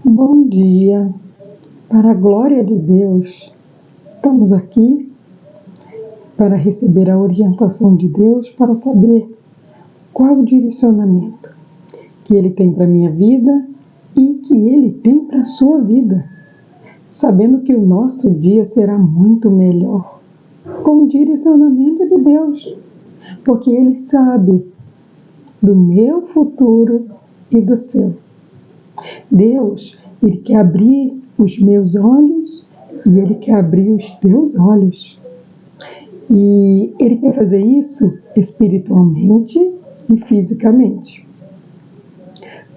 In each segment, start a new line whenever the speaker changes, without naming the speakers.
Bom dia, para a glória de Deus, estamos aqui para receber a orientação de Deus, para saber qual o direcionamento que Ele tem para a minha vida e que Ele tem para a sua vida, sabendo que o nosso dia será muito melhor com o direcionamento de Deus, porque Ele sabe do meu futuro e do seu. Deus, Ele quer abrir os meus olhos e Ele quer abrir os teus olhos. E Ele quer fazer isso espiritualmente e fisicamente.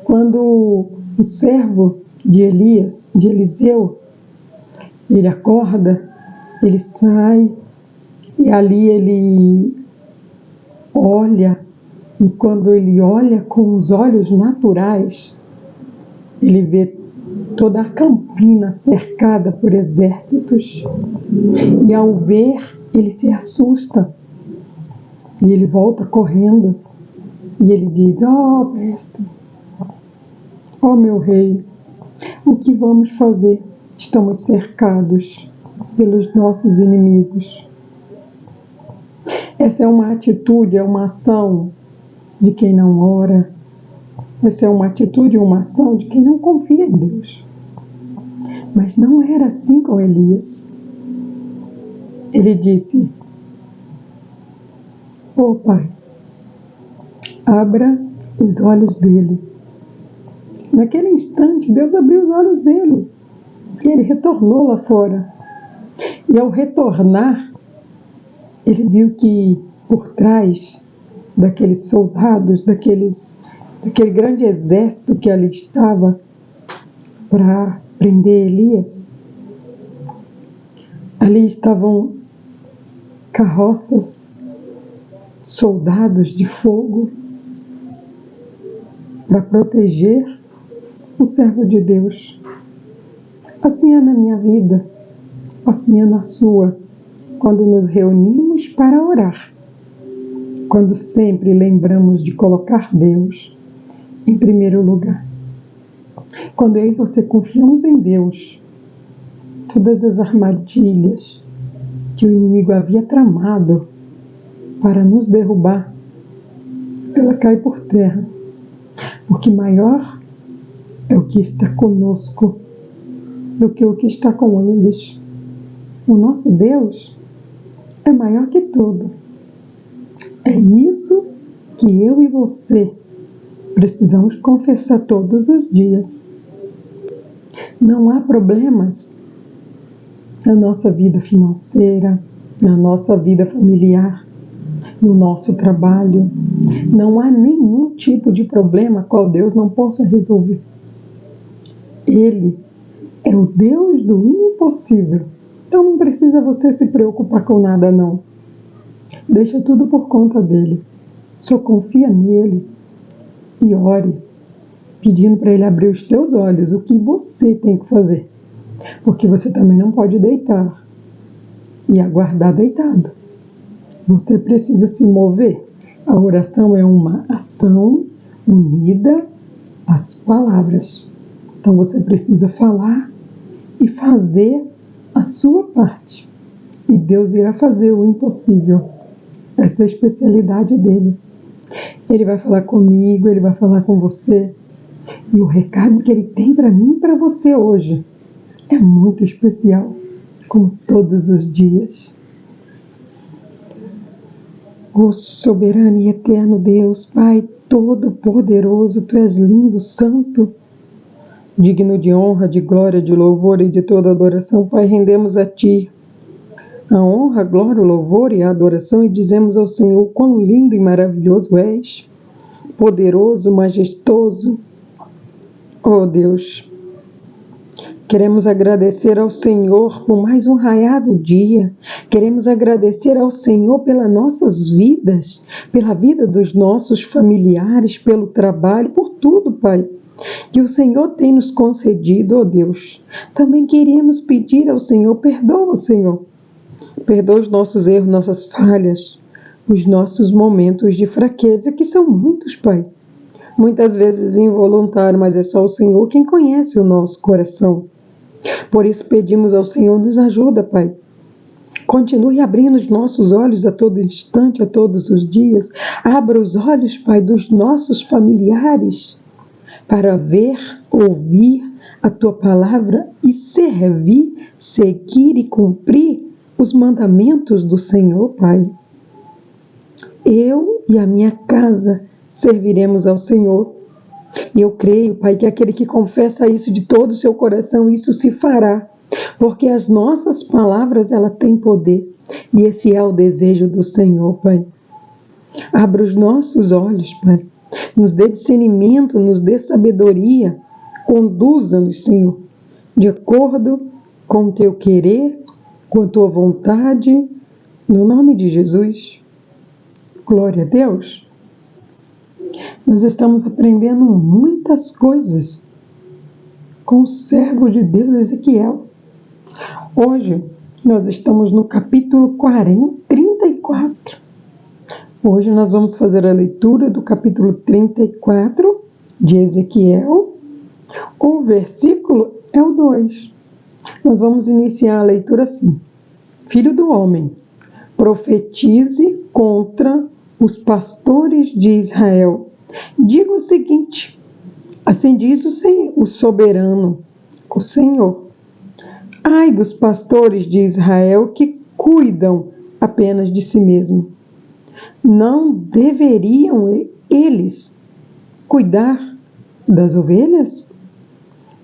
Quando o servo de Eliseu, ele acorda, ele sai e ali ele olha, e quando ele olha com os olhos naturais, ele vê toda a campina cercada por exércitos. E ao ver, ele se assusta. E ele volta correndo. E ele diz: "Ó mestre, ó meu rei, o que vamos fazer? Estamos cercados pelos nossos inimigos." Essa é uma atitude, é uma ação de quem não ora. Essa é uma atitude, uma ação de quem não confia em Deus. Mas não era assim com Elias. Ele disse: "Ô Pai, abra os olhos dele." Naquele instante, Deus abriu os olhos dele. E ele retornou lá fora. E ao retornar, ele viu que por trás daqueles soldados, daquele grande exército que ali estava para prender Elias, ali estavam carroças, soldados de fogo para proteger o servo de Deus. Assim é na minha vida, assim é na sua, quando nos reunimos para orar, quando sempre lembramos de colocar Deus em primeiro lugar. Quando eu e você confiamos em Deus, todas as armadilhas que o inimigo havia tramado para nos derrubar, ela cai por terra, porque maior é o que está conosco do que o que está com eles. O nosso Deus é maior que tudo. É isso que eu e você precisamos confessar todos os dias. Não há problemas na nossa vida financeira, na nossa vida familiar, no nosso trabalho. Não há nenhum tipo de problema qual Deus não possa resolver. Ele é o Deus do impossível. Então não precisa você se preocupar com nada, não. Deixa tudo por conta dele. Só confia nele e ore, pedindo para ele abrir os teus olhos, o que você tem que fazer. Porque você também não pode deitar e aguardar deitado. Você precisa se mover. A oração é uma ação unida às palavras. Então você precisa falar e fazer a sua parte. E Deus irá fazer o impossível. Essa é a especialidade dele. Ele vai falar comigo, ele vai falar com você. E o recado que ele tem para mim e para você hoje é muito especial, como todos os dias. Ó soberano e eterno Deus, Pai todo-poderoso, Tu és lindo, santo, digno de honra, de glória, de louvor e de toda adoração. Pai, rendemos a Ti a honra, a glória, o louvor e a adoração e dizemos ao Senhor: quão lindo e maravilhoso és, poderoso, majestoso. Ó Deus, queremos agradecer ao Senhor por mais um raiado dia. Queremos agradecer ao Senhor pelas nossas vidas, pela vida dos nossos familiares, pelo trabalho, por tudo, Pai, que o Senhor tem nos concedido, ó Deus. Também queremos pedir ao Senhor, perdoa, Senhor. Perdoa os nossos erros, nossas falhas, os nossos momentos de fraqueza, que são muitos, Pai. muitas vezes involuntário, mas é só o Senhor quem conhece o nosso coração. Por isso pedimos ao Senhor, nos ajuda, Pai. Continue abrindo os nossos olhos a todo instante, a todos os dias. Abra os olhos, Pai, dos nossos familiares para ver, ouvir a Tua palavra e servir, seguir e cumprir os mandamentos do Senhor, Pai. Eu e a minha casa serviremos ao Senhor. E eu creio, Pai, que aquele que confessa isso de todo o seu coração, isso se fará. Porque as nossas palavras, ela têm poder. E esse é o desejo do Senhor, Pai. Abra os nossos olhos, Pai. Nos dê discernimento, nos dê sabedoria. Conduza-nos, Senhor, de acordo com o Teu querer, com a Tua vontade, no nome de Jesus. Glória a Deus. Nós estamos aprendendo muitas coisas com o servo de Deus, Ezequiel. Hoje, nós estamos no capítulo 34. Hoje nós vamos fazer a leitura do capítulo 34 de Ezequiel. O versículo é o 2. Nós vamos iniciar a leitura assim. Filho do homem, profetize contra os pastores de Israel. Diga o seguinte, assim diz o soberano, o Senhor. Ai dos pastores de Israel que cuidam apenas de si mesmo. Não deveriam eles cuidar das ovelhas?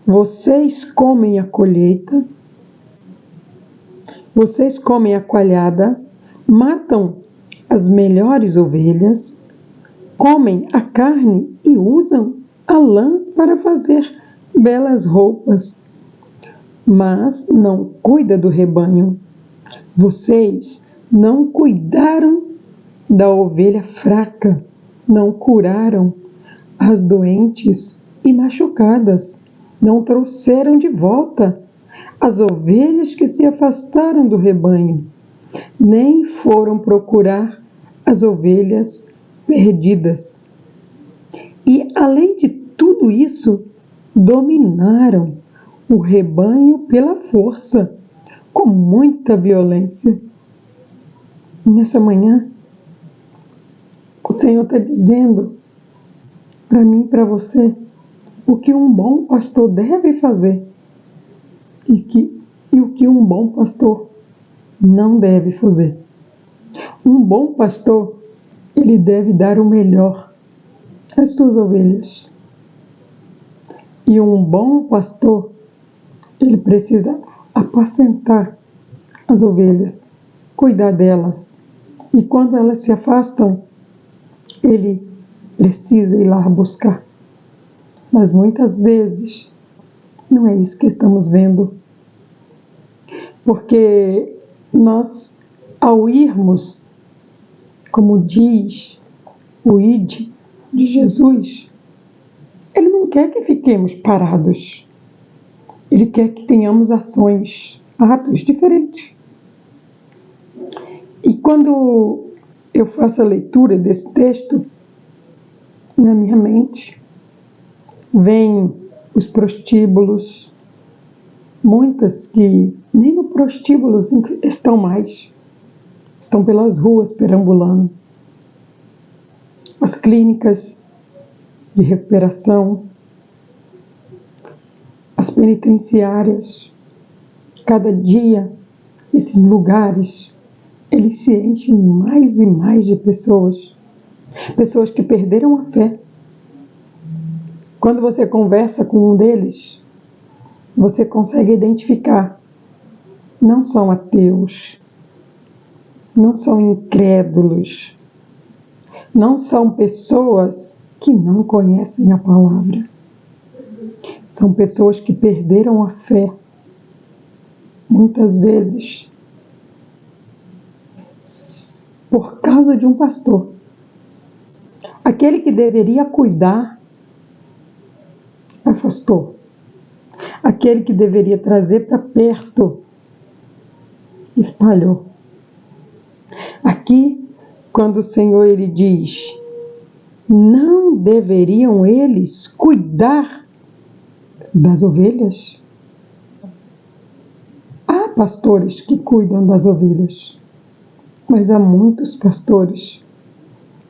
Vocês comem a colheita, vocês comem a coalhada, matam as melhores ovelhas, comem a carne e usam a lã para fazer belas roupas, mas não cuida do rebanho. Vocês não cuidaram da ovelha fraca, não curaram as doentes e machucadas, não trouxeram de volta as ovelhas que se afastaram do rebanho, nem foram procurar as ovelhas perdidas. E, além de tudo isso, dominaram o rebanho pela força, com muita violência. Nessa manhã, o Senhor está dizendo para mim e para você o que um bom pastor deve fazer e o que um bom pastor não deve fazer. Um bom pastor, ele deve dar o melhor às suas ovelhas. E um bom pastor, ele precisa apacentar as ovelhas, cuidar delas. E quando elas se afastam, ele precisa ir lá buscar. Mas muitas vezes não é isso que estamos vendo. Porque nós, ao irmos, como diz o ide de Jesus, ele não quer que fiquemos parados. Ele quer que tenhamos ações, atos diferentes. E quando eu faço a leitura desse texto, na minha mente, vêm os prostíbulos, muitas que nem no prostíbulo estão mais, estão pelas ruas perambulando. As clínicas de recuperação, as penitenciárias, cada dia esses lugares, eles se enchem mais e mais de pessoas que perderam a fé. Quando você conversa com um deles, você consegue identificar, não são ateus, não são incrédulos, não são pessoas que não conhecem a palavra. São pessoas que perderam a fé, muitas vezes, por causa de um pastor. Aquele que deveria cuidar, afastou. Aquele que deveria trazer para perto, espalhou. Aqui, quando o Senhor ele diz não deveriam eles cuidar das ovelhas? Há pastores que cuidam das ovelhas, mas há muitos pastores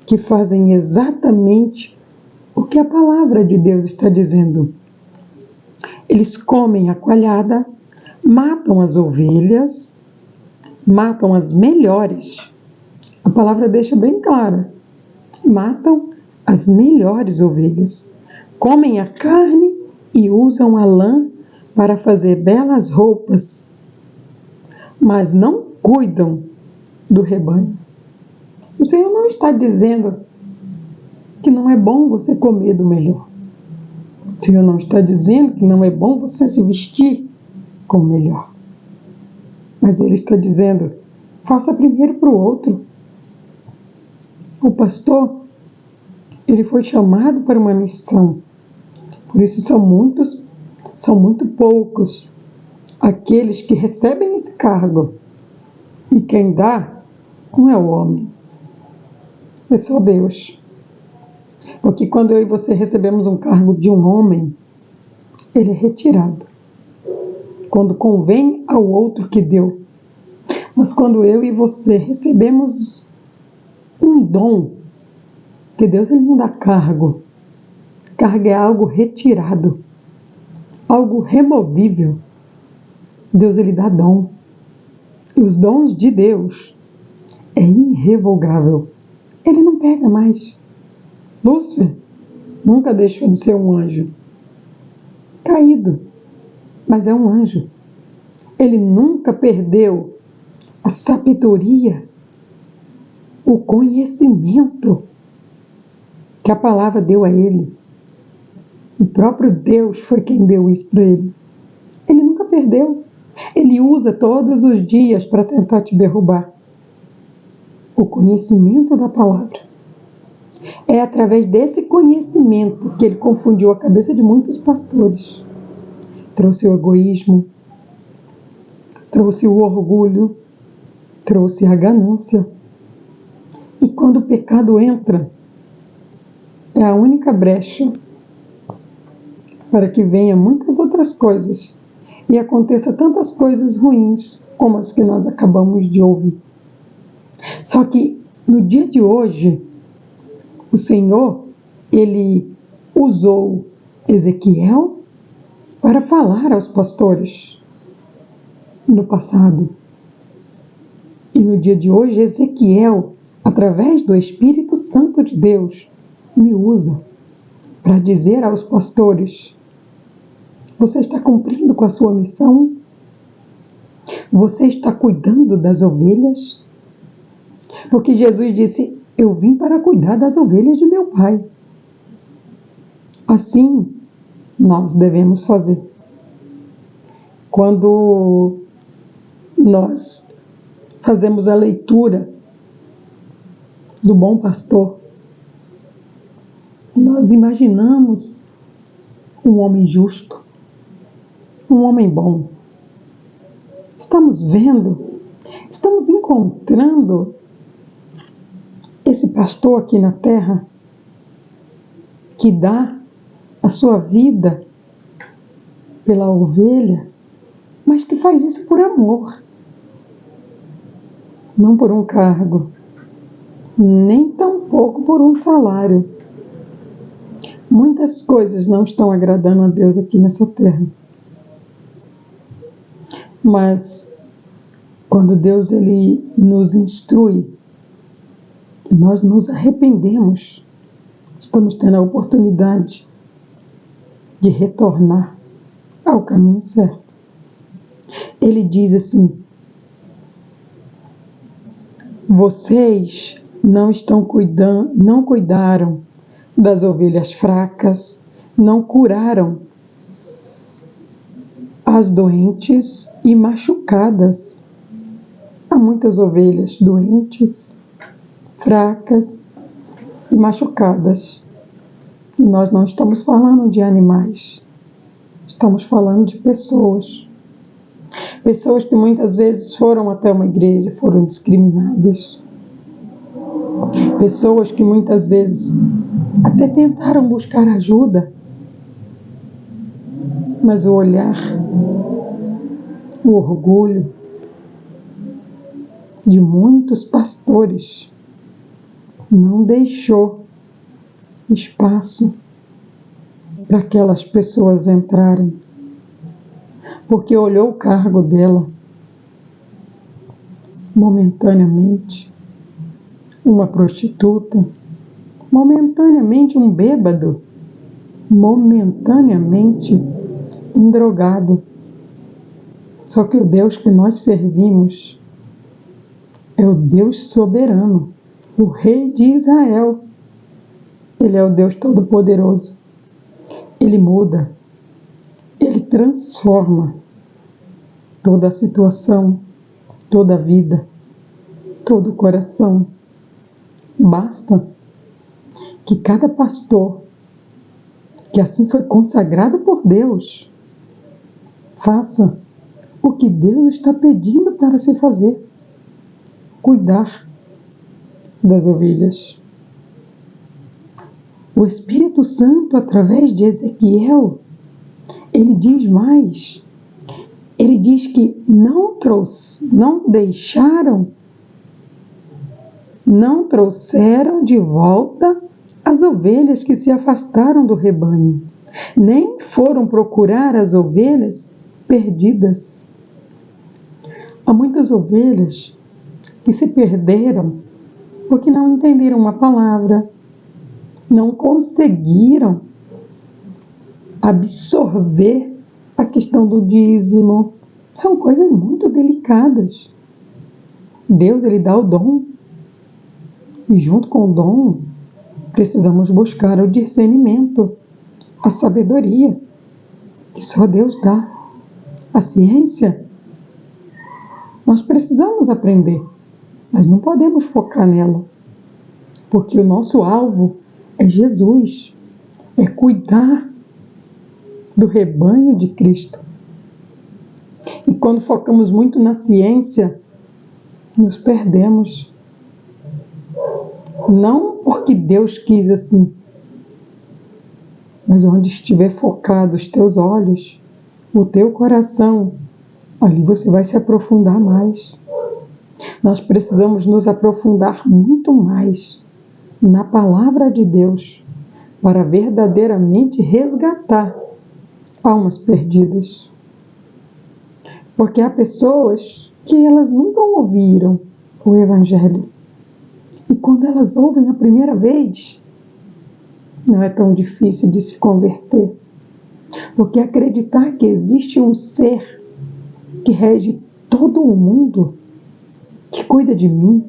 que fazem exatamente o que a palavra de Deus está dizendo. Eles comem a coalhada, matam as ovelhas, matam as melhores. A palavra deixa bem clara. Matam as melhores ovelhas. Comem a carne e usam a lã para fazer belas roupas, mas não cuidam do rebanho. O Senhor não está dizendo que não é bom você comer do melhor. O Senhor não está dizendo que não é bom você se vestir com o melhor. Mas Ele está dizendo, faça primeiro para o outro. O pastor, ele foi chamado para uma missão. Por isso são muito poucos aqueles que recebem esse cargo. E quem dá não é o homem, é só Deus. Porque quando eu e você recebemos um cargo de um homem, ele é retirado. Quando convém ao outro que deu. Mas quando eu e você recebemos um dom, que Deus ele não dá cargo. Cargo é algo retirado, algo removível. Deus ele dá dom. E os dons de Deus é irrevogável. Ele não pega mais. Lúcifer nunca deixou de ser um anjo. Caído, mas é um anjo. Ele nunca perdeu a sabedoria, o conhecimento que a palavra deu a ele. O próprio Deus foi quem deu isso para ele. Ele nunca perdeu. Ele usa todos os dias para tentar te derrubar. O conhecimento da palavra. É através desse conhecimento que ele confundiu a cabeça de muitos pastores. Trouxe o egoísmo, trouxe o orgulho, trouxe a ganância. E quando o pecado entra, é a única brecha para que venha muitas outras coisas e aconteça tantas coisas ruins como as que nós acabamos de ouvir. Só que no dia de hoje, o Senhor, ele usou Ezequiel para falar aos pastores no passado. E no dia de hoje, Ezequiel, através do Espírito Santo de Deus, me usa para dizer aos pastores: você está cumprindo com a sua missão? Você está cuidando das ovelhas? Porque Jesus disse, eu vim para cuidar das ovelhas de meu Pai. Assim, nós devemos fazer. Quando nós fazemos a leitura do bom pastor, nós imaginamos um homem justo, um homem bom. Estamos vendo, estamos encontrando esse pastor aqui na terra que dá a sua vida pela ovelha, mas que faz isso por amor, não por um cargo, nem tampouco por um salário. Muitas coisas não estão agradando a Deus aqui nessa terra. Mas quando Deus ele nos instrui, e nós nos arrependemos, estamos tendo a oportunidade de retornar ao caminho certo. Ele diz assim: vocês não estão cuidando, não cuidaram das ovelhas fracas, não curaram as doentes e machucadas. Há muitas ovelhas doentes, fracas e machucadas. E nós não estamos falando de animais, estamos falando de pessoas. Pessoas que muitas vezes foram até uma igreja, foram discriminadas. Pessoas que muitas vezes até tentaram buscar ajuda, mas o olhar, o orgulho de muitos pastores não deixou espaço para aquelas pessoas entrarem, porque olhou o cargo dela. Momentaneamente, uma prostituta, momentaneamente um bêbado, momentaneamente um drogado. Só que o Deus que nós servimos é o Deus soberano, o Rei de Israel. Ele é o Deus Todo-Poderoso. Ele muda, Ele transforma toda a situação, toda a vida, todo o coração. Basta que cada pastor, que assim foi consagrado por Deus, faça o que Deus está pedindo para se fazer: cuidar das ovelhas. O Espírito Santo, através de Ezequiel, ele diz mais. Ele diz que não trouxeram de volta as ovelhas que se afastaram do rebanho, nem foram procurar as ovelhas perdidas. Há muitas ovelhas que se perderam porque não entenderam uma palavra, não conseguiram absorver a questão do dízimo. São coisas muito delicadas. Deus, ele dá o dom, e junto com o dom precisamos buscar o discernimento, a sabedoria que só Deus dá, a ciência. Nós precisamos aprender, mas não podemos focar nela, porque o nosso alvo é Jesus, é cuidar do rebanho de Cristo. E quando focamos muito na ciência, nos perdemos. Não porque Deus quis assim, mas onde estiver focado os teus olhos, o teu coração, ali você vai se aprofundar mais. Nós precisamos nos aprofundar muito mais na palavra de Deus para verdadeiramente resgatar almas perdidas. Porque há pessoas que elas nunca ouviram o Evangelho. E quando elas ouvem a primeira vez, não é tão difícil de se converter. Porque acreditar que existe um ser que rege todo o mundo, que cuida de mim,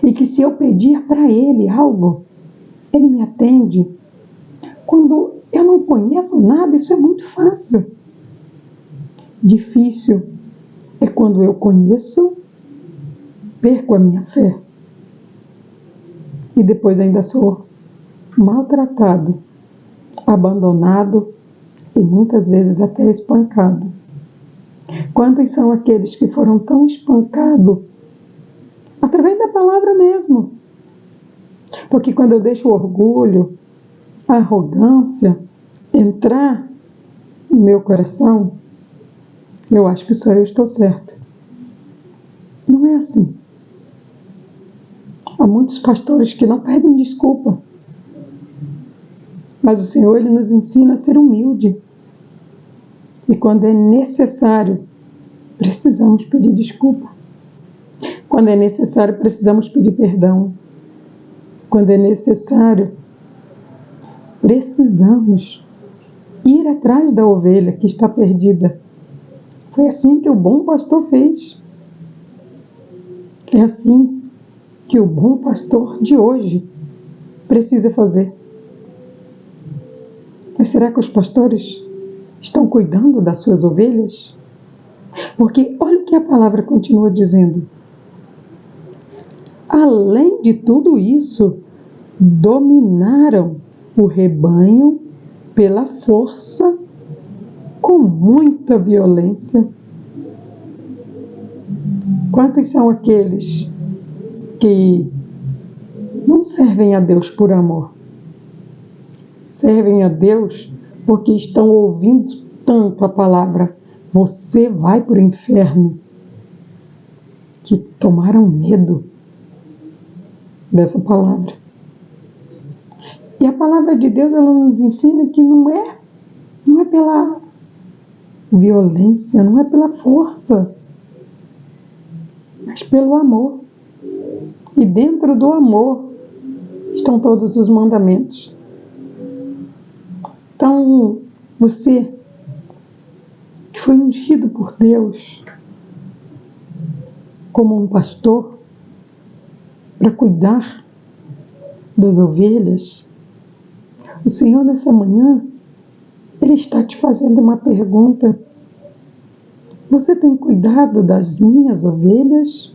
e que se eu pedir para Ele algo, Ele me atende. Quando eu não conheço nada, isso é muito fácil. Difícil é quando eu conheço, perco a minha fé. E depois ainda sou maltratado, abandonado e muitas vezes até espancado. Quantos são aqueles que foram tão espancados através da palavra mesmo? Porque quando eu deixo o orgulho, a arrogância entrar no meu coração, eu acho que só eu estou certa. Não é assim. Há muitos pastores que não pedem desculpa. Mas o Senhor, Ele nos ensina a ser humilde. E quando é necessário, precisamos pedir desculpa. Quando é necessário, precisamos pedir perdão. Quando é necessário, precisamos ir atrás da ovelha que está perdida. Foi assim que o bom pastor fez. É assim que o bom pastor de hoje precisa fazer. Mas será que os pastores estão cuidando das suas ovelhas? Porque olha o que a palavra continua dizendo. Além de tudo isso, dominaram o rebanho pela força, com muita violência. Quantos são aqueles que não servem a Deus por amor, servem a Deus porque estão ouvindo tanto a palavra, você vai para o inferno, que tomaram medo dessa palavra. E a palavra de Deus, ela nos ensina que não é pela violência, não é pela força, mas pelo amor. E dentro do amor estão todos os mandamentos. Então, você que foi ungido por Deus como um pastor para cuidar das ovelhas, o Senhor nessa manhã, Ele está te fazendo uma pergunta: você tem cuidado das minhas ovelhas?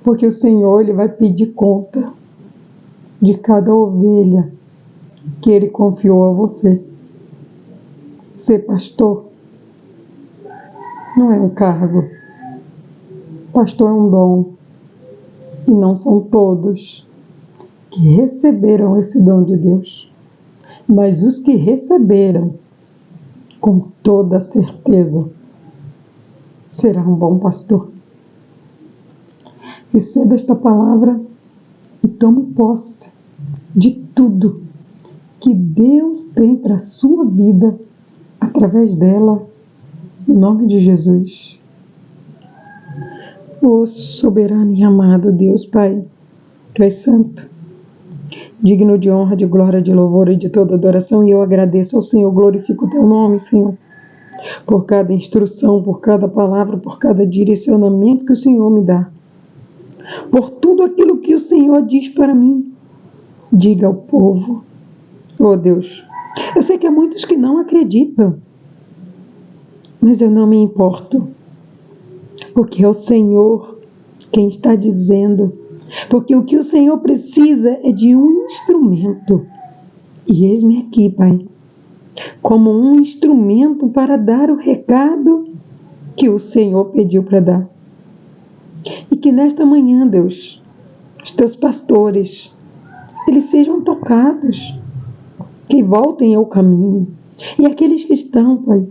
Porque o Senhor, Ele vai pedir conta de cada ovelha que Ele confiou a você. Ser pastor não é um cargo. Pastor é um dom. E não são todos que receberam esse dom de Deus. Mas os que receberam, com toda certeza, será um bom pastor. Receba esta palavra e tome posse de tudo que Deus tem para a sua vida através dela, em nome de Jesus. Ó soberano e amado Deus, Pai, Tu és santo, digno de honra, de glória, de louvor e de toda adoração, e eu agradeço ao Senhor, glorifico o Teu nome, Senhor, por cada instrução, por cada palavra, por cada direcionamento que o Senhor me dá, por tudo aquilo que o Senhor diz para mim. Diga ao povo: oh Deus, eu sei que há muitos que não acreditam, mas eu não me importo, porque é o Senhor quem está dizendo, porque o que o Senhor precisa é de um instrumento, e eis-me aqui, Pai, como um instrumento para dar o recado que o Senhor pediu para dar. E que nesta manhã, Deus, os Teus pastores, eles sejam tocados, que voltem ao caminho. E aqueles que estão, Pai,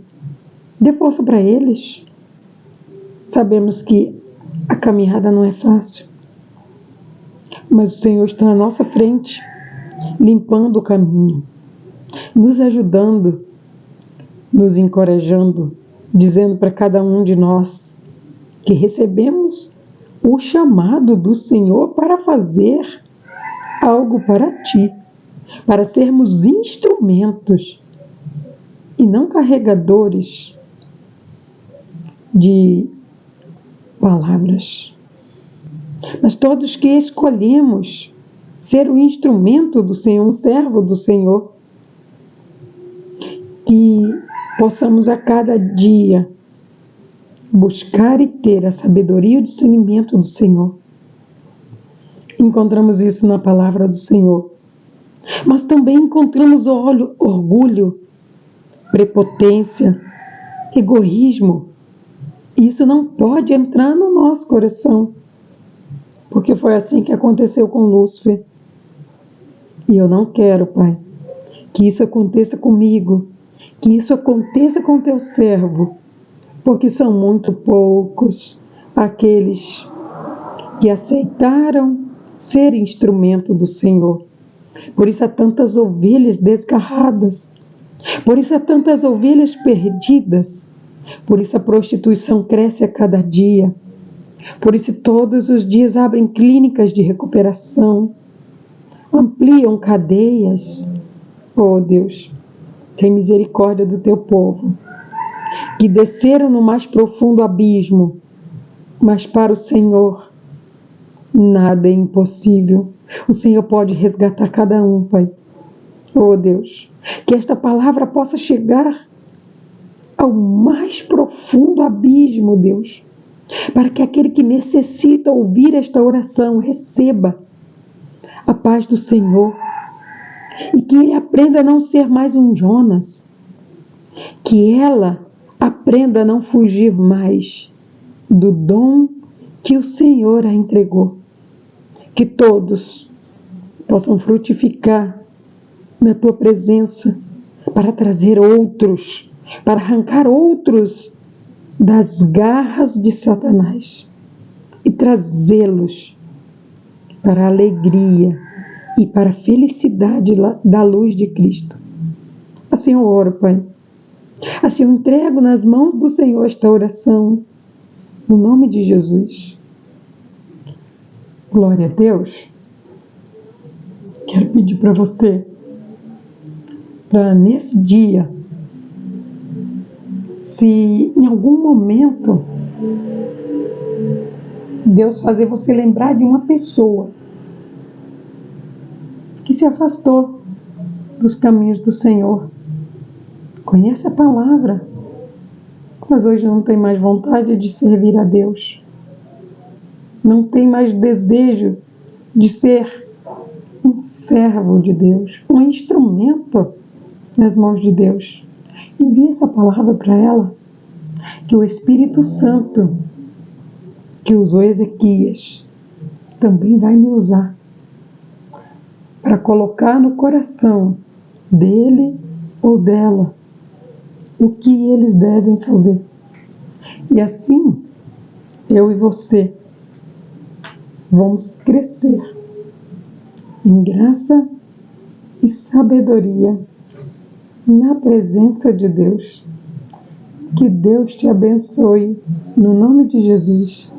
dê força para eles. Sabemos que a caminhada não é fácil, mas o Senhor está à nossa frente, limpando o caminho, nos ajudando, nos encorajando, dizendo para cada um de nós que recebemos o chamado do Senhor para fazer algo para Ti, para sermos instrumentos e não carregadores de palavras, mas todos que escolhemos ser o instrumento do Senhor, um servo do Senhor, que possamos a cada dia buscar e ter a sabedoria e o discernimento do Senhor. Encontramos isso na palavra do Senhor, mas também encontramos orgulho, prepotência, egoísmo. Isso não pode entrar no nosso coração, porque foi assim que aconteceu com Lúcifer. E eu não quero, Pai, que isso aconteça comigo, que isso aconteça com Teu servo, porque são muito poucos aqueles que aceitaram ser instrumento do Senhor. Por isso há tantas ovelhas desgarradas, por isso há tantas ovelhas perdidas, por isso a prostituição cresce a cada dia, por isso todos os dias abrem clínicas de recuperação, ampliam cadeias. Oh Deus, tem misericórdia do Teu povo, que desceram no mais profundo abismo, mas para o Senhor nada é impossível. O Senhor pode resgatar cada um, Pai. Oh Deus, que esta palavra possa chegar ao mais profundo abismo, Deus, para que aquele que necessita ouvir esta oração receba a paz do Senhor e que ele aprenda a não ser mais um Jonas, que ela aprenda a não fugir mais do dom que o Senhor a entregou, que todos possam frutificar na tua presença para trazer outros, para arrancar outros das garras de Satanás e trazê-los para a alegria e para a felicidade da luz de Cristo. Assim eu oro, Pai. Assim eu entrego nas mãos do Senhor esta oração, no nome de Jesus. Glória a Deus. Quero pedir para você, para nesse dia, se em algum momento Deus fazer você lembrar de uma pessoa que se afastou dos caminhos do Senhor, conhece a palavra, mas hoje não tem mais vontade de servir a Deus, não tem mais desejo de ser um servo de Deus, um instrumento nas mãos de Deus. Envie essa palavra para ela, que o Espírito Santo, que usou Ezequias, também vai me usar para colocar no coração dele ou dela o que eles devem fazer. E assim, eu e você vamos crescer em graça e sabedoria na presença de Deus. Que Deus te abençoe, no nome de Jesus.